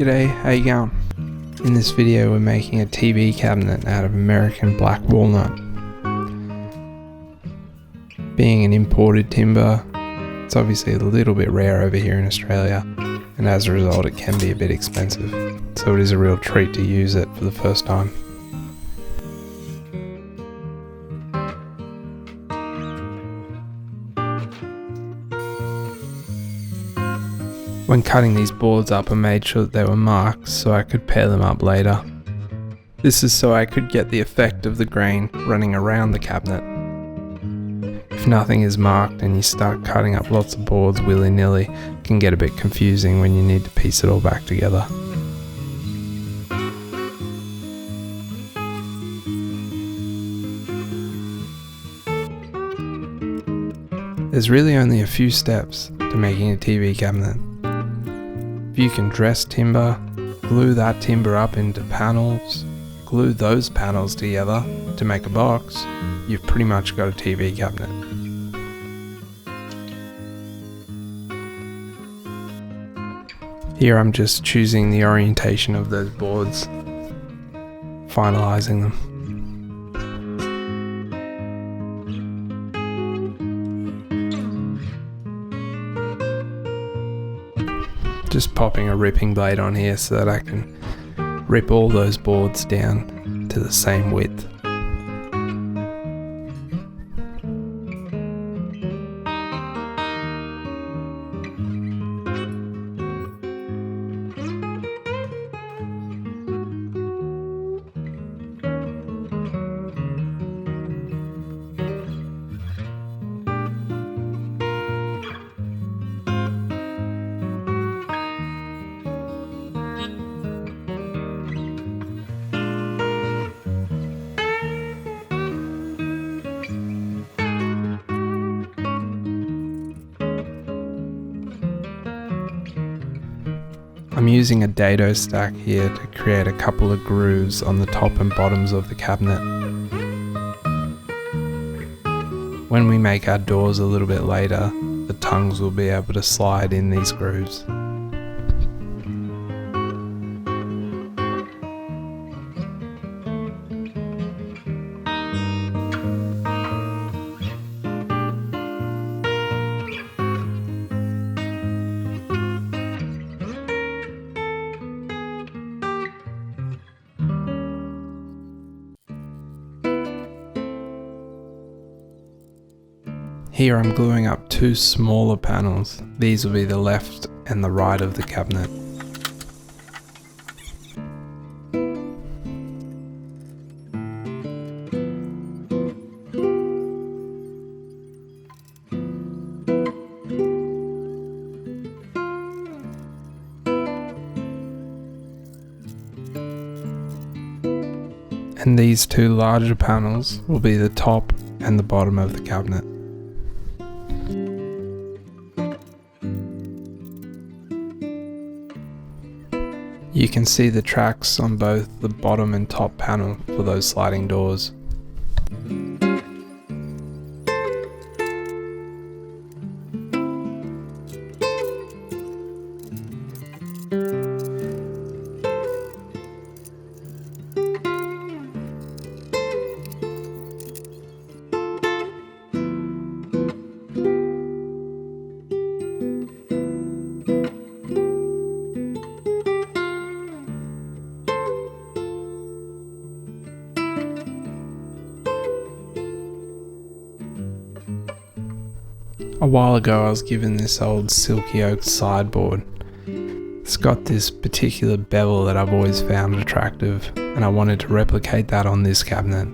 G'day, how you going? In this video we're making a TV cabinet out of American black walnut. Being an imported timber, it's obviously a little bit rare over here in Australia, and as a result it can be a bit expensive, so it is a real treat to use it for the first time. When cutting these boards up, I made sure that they were marked so I could pair them up later. This is so I could get the effect of the grain running around the cabinet. If nothing is marked and you start cutting up lots of boards willy-nilly, it can get a bit confusing when you need to piece it all back together. There's really only a few steps to making a TV cabinet. If you can dress timber, glue that timber up into panels, glue those panels together to make a box, you've pretty much got a TV cabinet. Here I'm just choosing the orientation of those boards, finalizing them. Just popping a ripping blade on here so that I can rip all those boards down to the same width. I'm using a dado stack here to create a couple of grooves on the top and bottoms of the cabinet. When we make our doors a little bit later, the tongues will be able to slide in these grooves. Here I'm gluing up two smaller panels. These will be the left and the right of the cabinet. And these two larger panels will be the top and the bottom of the cabinet. You can see the tracks on both the bottom and top panel for those sliding doors. A while ago I was given this old silky oak sideboard. It's got this particular bevel that I've always found attractive, and I wanted to replicate that on this cabinet.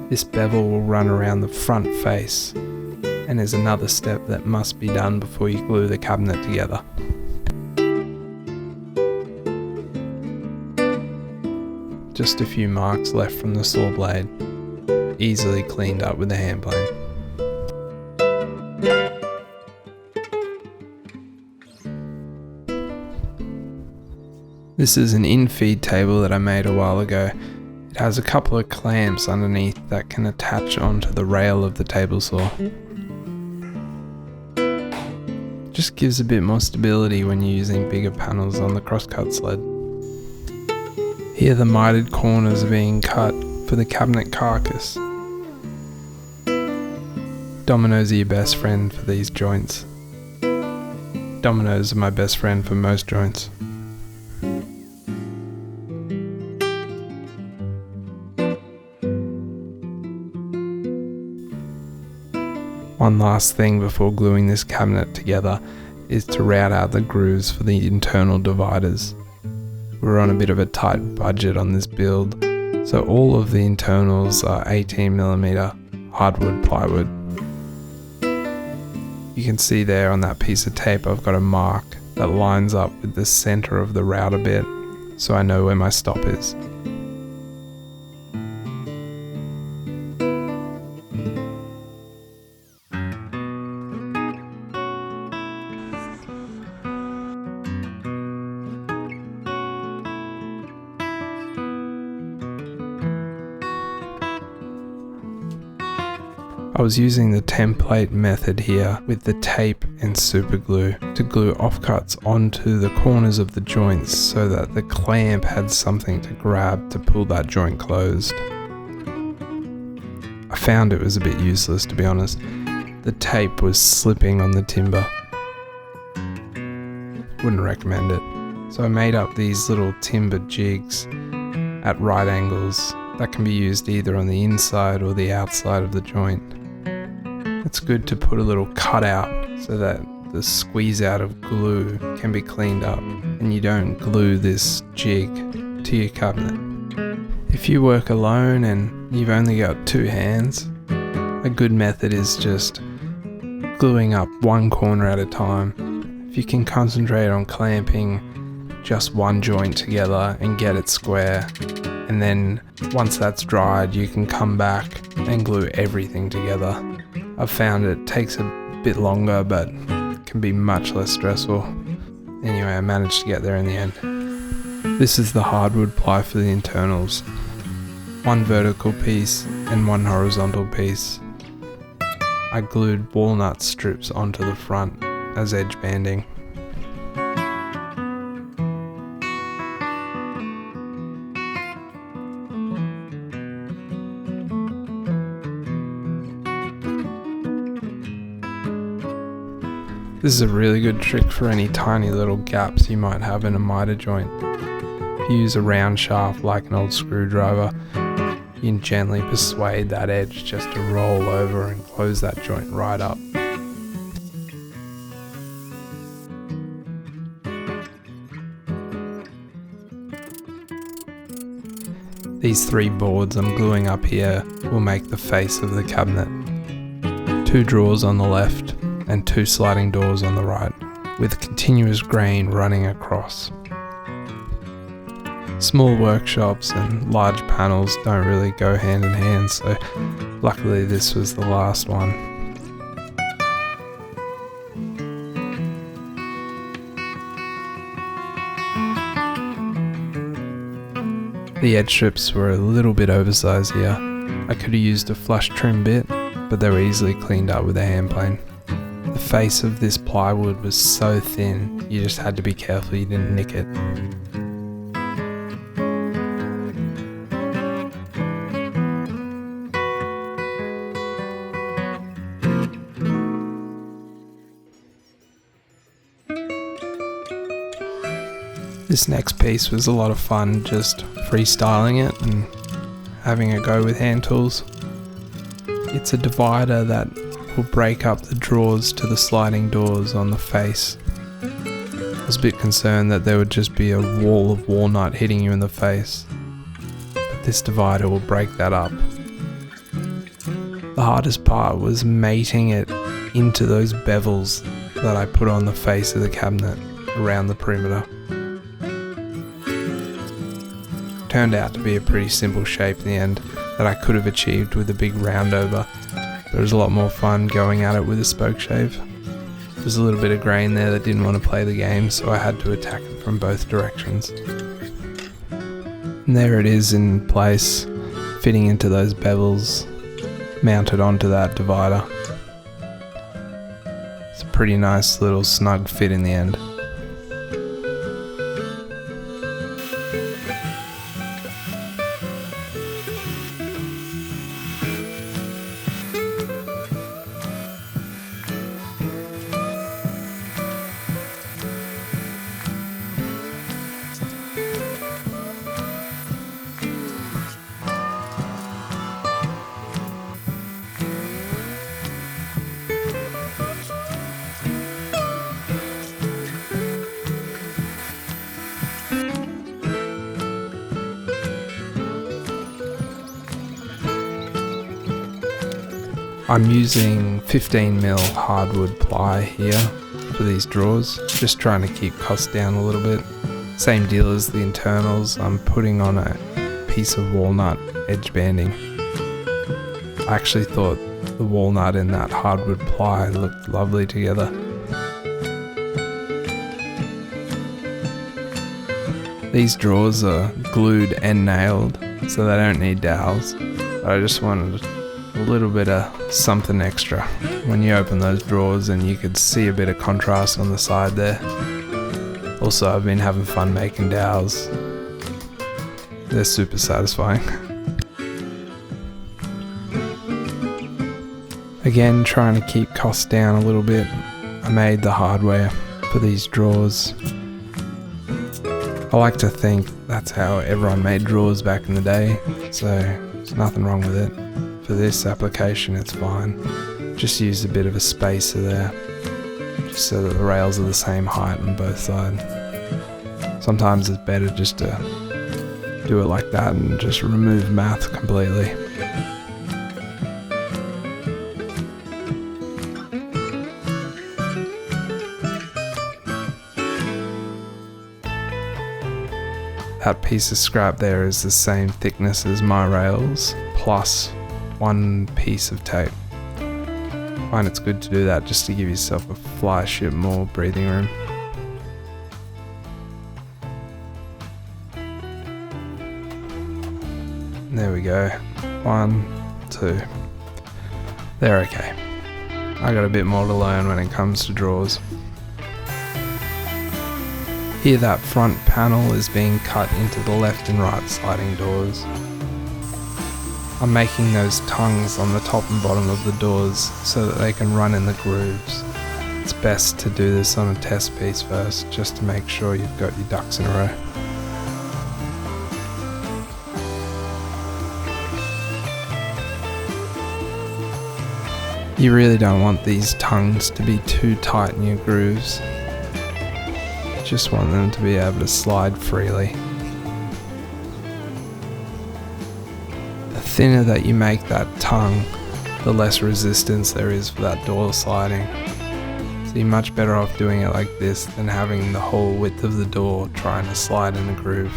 This bevel will run around the front face, and there's another step that must be done before you glue the cabinet together. Just a few marks left from the saw blade, easily cleaned up with a hand plane. This is an in-feed table that I made a while ago. It has a couple of clamps underneath that can attach onto the rail of the table saw. Just gives a bit more stability when you're using bigger panels on the crosscut sled. Here the mitered corners are being cut for the cabinet carcass. Dominoes are your best friend for these joints. Dominoes are my best friend for most joints. One last thing before gluing this cabinet together is to route out the grooves for the internal dividers. We're on a bit of a tight budget on this build, so all of the internals are 18mm hardwood plywood. You can see there on that piece of tape I've got a mark that lines up with the center of the router bit, so I know where my stop is. I was using the template method here with the tape and super glue to glue offcuts onto the corners of the joints so that the clamp had something to grab to pull that joint closed. I found it was a bit useless, to be honest. The tape was slipping on the timber. Wouldn't recommend it. So I made up these little timber jigs at right angles that can be used either on the inside or the outside of the joint. It's good to put a little cutout so that the squeeze out of glue can be cleaned up and you don't glue this jig to your cabinet. If you work alone and you've only got two hands, a good method is just gluing up one corner at a time. If you can concentrate on clamping just one joint together and get it square, and then once that's dried you can come back and glue everything together. I've found it takes a bit longer but can be much less stressful. Anyway, I managed to get there in the end. This is the hardwood ply for the internals. One vertical piece and one horizontal piece. I glued walnut strips onto the front as edge banding. This is a really good trick for any tiny little gaps you might have in a miter joint. If you use a round shaft like an old screwdriver, you can gently persuade that edge just to roll over and close that joint right up. These three boards I'm gluing up here will make the face of the cabinet. 2 drawers on the left and 2 sliding doors on the right, with continuous grain running across. Small workshops and large panels don't really go hand in hand, so luckily this was the last one. The edge strips were a little bit oversized here. I could have used a flush trim bit, but they were easily cleaned up with a hand plane. The face of this plywood was so thin, you just had to be careful you didn't nick it. This next piece was a lot of fun, just freestyling it and having a go with hand tools. It's a divider that will break up the drawers to the sliding doors on the face. I was a bit concerned that there would just be a wall of walnut hitting you in the face, but this divider will break that up. The hardest part was mating it into those bevels that I put on the face of the cabinet around the perimeter. Turned out to be a pretty simple shape in the end that I could have achieved with a big round over. It was a lot more fun going at it with a spoke shave. There's a little bit of grain there that didn't want to play the game, so I had to attack it from both directions. And there it is in place, fitting into those bevels, mounted onto that divider. It's a pretty nice little snug fit in the end. I'm using 15mm hardwood ply here for these drawers, just trying to keep costs down a little bit. Same deal as the internals, I'm putting on a piece of walnut edge banding. I actually thought the walnut and that hardwood ply looked lovely together. These drawers are glued and nailed, so they don't need dowels, but I just wanted a little bit of something extra when you open those drawers, and you could see a bit of contrast on the side there. Also, I've been having fun making dowels. They're super satisfying. Again, trying to keep costs down a little bit, I made the hardware for these drawers. I like to think that's how everyone made drawers back in the day, so there's nothing wrong with it. For this application it's fine. Just use a bit of a spacer there, just so that the rails are the same height on both sides. Sometimes it's better just to do it like that and just remove math completely. That piece of scrap there is the same thickness as my rails, plus one piece of tape. I find it's good to do that just to give yourself a fly bit more breathing room. There we go. 1, 2. They're okay. I got a bit more to learn when it comes to drawers. Here that front panel is being cut into the left and right sliding doors. I'm making those tongues on the top and bottom of the doors so that they can run in the grooves. It's best to do this on a test piece first, just to make sure you've got your ducks in a row. You really don't want these tongues to be too tight in your grooves. You just want them to be able to slide freely. The thinner that you make that tongue, the less resistance there is for that door sliding. So you're much better off doing it like this than having the whole width of the door trying to slide in a groove.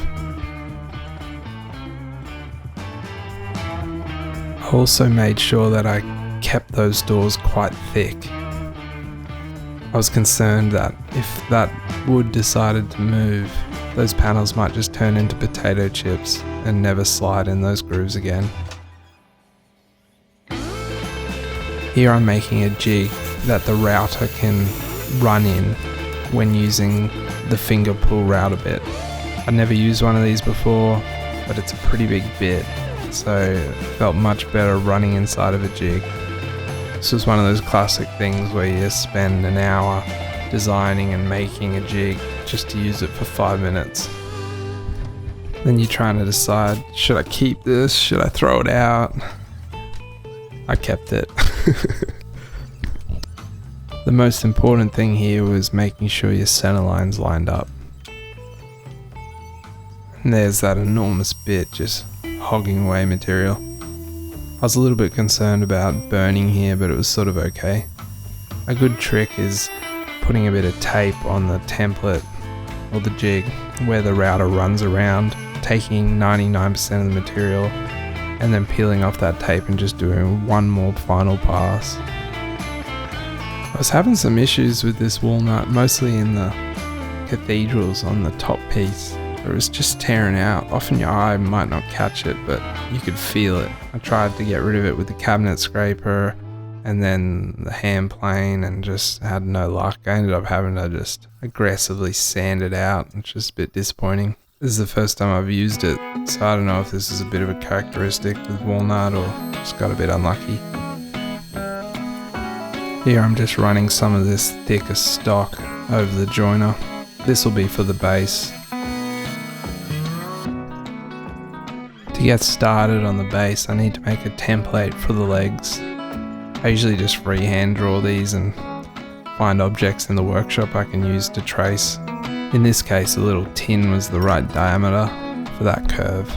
I also made sure that I kept those doors quite thick. I was concerned that if that wood decided to move, those panels might just turn into potato chips and never slide in those grooves again. Here I'm making a jig that the router can run in when using the finger pull router bit. I've never used one of these before, but it's a pretty big bit, so it felt much better running inside of a jig. This was one of those classic things where you spend an hour designing and making a jig just to use it for 5 minutes. Then you're trying to decide, should I keep this? Should I throw it out? I kept it. The most important thing here was making sure your center line's lined up. And there's that enormous bit just hogging away material. I was a little bit concerned about burning here, but it was sort of okay. A good trick is putting a bit of tape on the template or the jig where the router runs around, taking 99% of the material and then peeling off that tape and just doing one more final pass. I was having some issues with this walnut, mostly in the cathedrals on the top piece. It was just tearing out. Often your eye might not catch it, but you could feel it. I tried to get rid of it with the cabinet scraper, and then the hand plane, and just had no luck. I ended up having to just aggressively sand it out, which is a bit disappointing. This is the first time I've used it, so I don't know if this is a bit of a characteristic with Walnut or just got a bit unlucky. Here I'm just running some of this thicker stock over the joiner. This will be for the base. To get started on the base, I need to make a template for the legs. I usually just freehand draw these and find objects in the workshop I can use to trace. In this case, a little tin was the right diameter for that curve.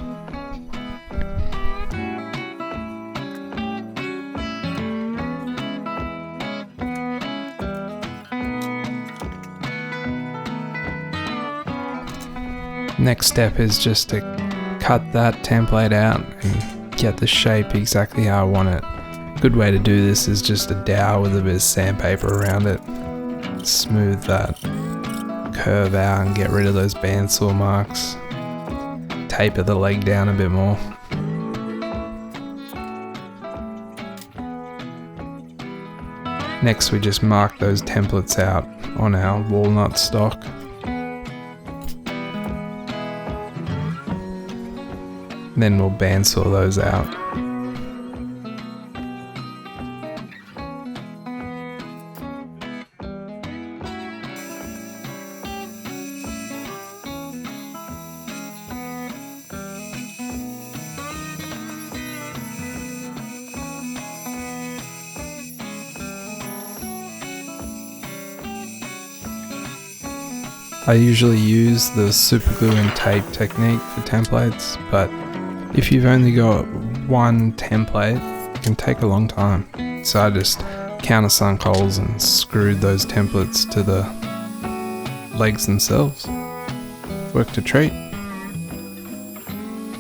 Next step is just to cut that template out and get the shape exactly how I want it. A good way to do this is just a dowel with a bit of sandpaper around it. Smooth that curve out and get rid of those bandsaw marks. Taper the leg down a bit more. Next we just mark those templates out on our walnut stock. Then we'll bandsaw those out. I usually use the super glue and tape technique for templates, but if you've only got one template, it can take a long time. So I just countersunk holes and screwed those templates to the legs themselves. Worked a treat.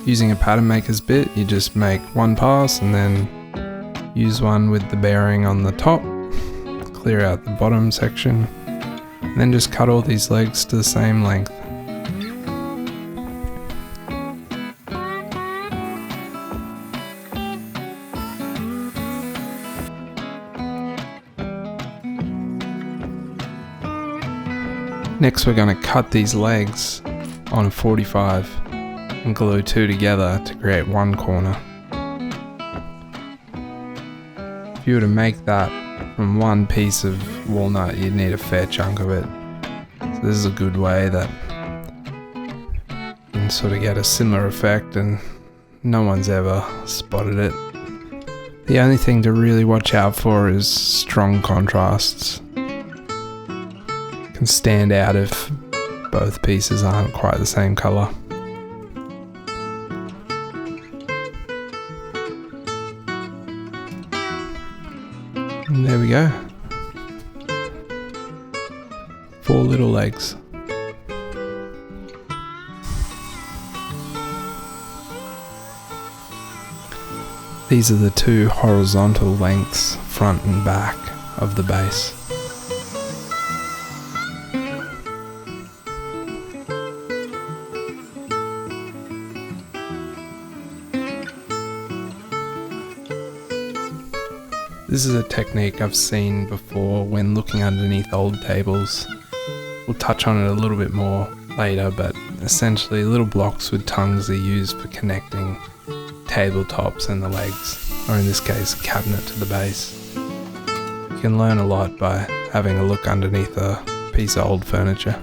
Using a pattern maker's bit, you just make one pass and then use one with the bearing on the top, clear out the bottom section, and then just cut all these legs to the same length. Next we're going to cut these legs on 45 and glue two together to create one corner. If you were to make that from one piece of walnut, you'd need a fair chunk of it. So this is a good way that you can sort of get a similar effect and no one's ever spotted it. The only thing to really watch out for is strong contrasts. It can stand out if both pieces aren't quite the same colour. And there we go. 4 little legs. These are the 2 horizontal lengths, front and back, of the base. This is a technique I've seen before when looking underneath old tables. We'll touch on it a little bit more later, but essentially little blocks with tongues are used for connecting tabletops and the legs, or in this case a cabinet to the base. You can learn a lot by having a look underneath a piece of old furniture.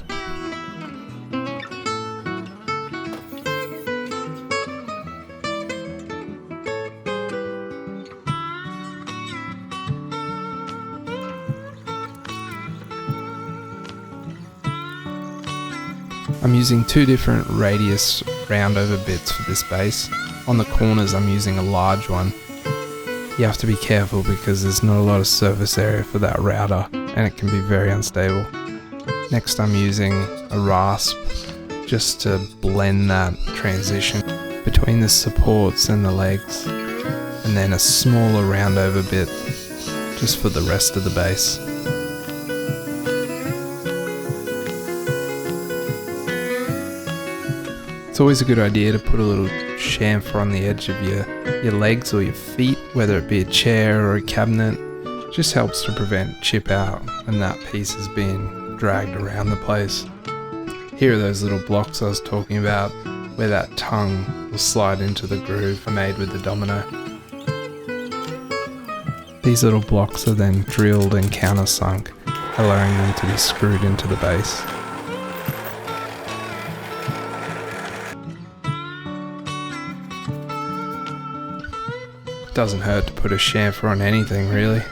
I'm using 2 different radius roundover bits for this base. On the corners I'm using a large one. You have to be careful because there's not a lot of surface area for that router and it can be very unstable. Next I'm using a rasp just to blend that transition between the supports and the legs, and then a smaller roundover bit just for the rest of the base. It's always a good idea to put a little chamfer on the edge of your legs or your feet, whether it be a chair or a cabinet. Just helps to prevent chip out when that piece is being dragged around the place. Here are those little blocks I was talking about, where that tongue will slide into the groove I made with the domino. These little blocks are then drilled and countersunk, allowing them to be screwed into the base. It doesn't hurt to put a chamfer on anything, really.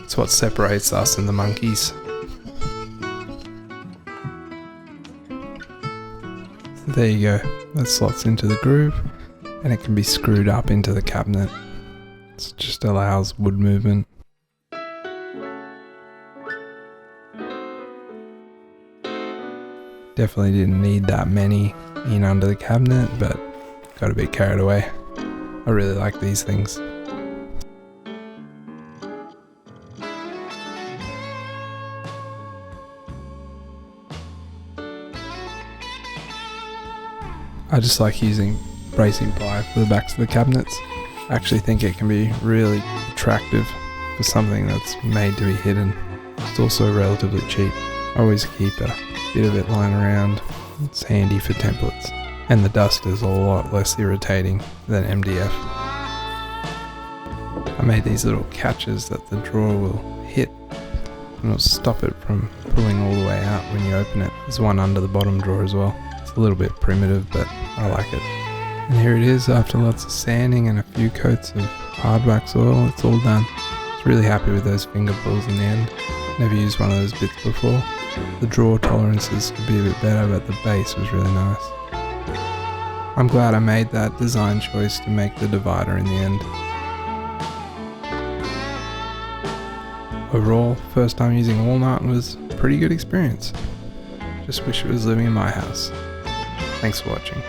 It's what separates us and the monkeys. So there you go, that slots into the groove and it can be screwed up into the cabinet. It just allows wood movement. Definitely didn't need that many in under the cabinet, but got a bit carried away. I really like these things. I just like using bracing ply for the backs of the cabinets. I actually think it can be really attractive for something that's made to be hidden. It's also relatively cheap. I always keep a bit of it lying around. It's handy for templates. And the dust is a lot less irritating than MDF. I made these little catches that the drawer will hit and it'll stop it from pulling all the way out when you open it. There's one under the bottom drawer as well. It's a little bit primitive, but I like it. And here it is after lots of sanding and a few coats of hard wax oil. It's all done. I was really happy with those finger pulls in the end. Never used one of those bits before. The drawer tolerances could be a bit better, but the base was really nice. I'm glad I made that design choice to make the divider in the end. Overall, first time using Walnut was a pretty good experience. Just wish it was living in my house. Thanks for watching.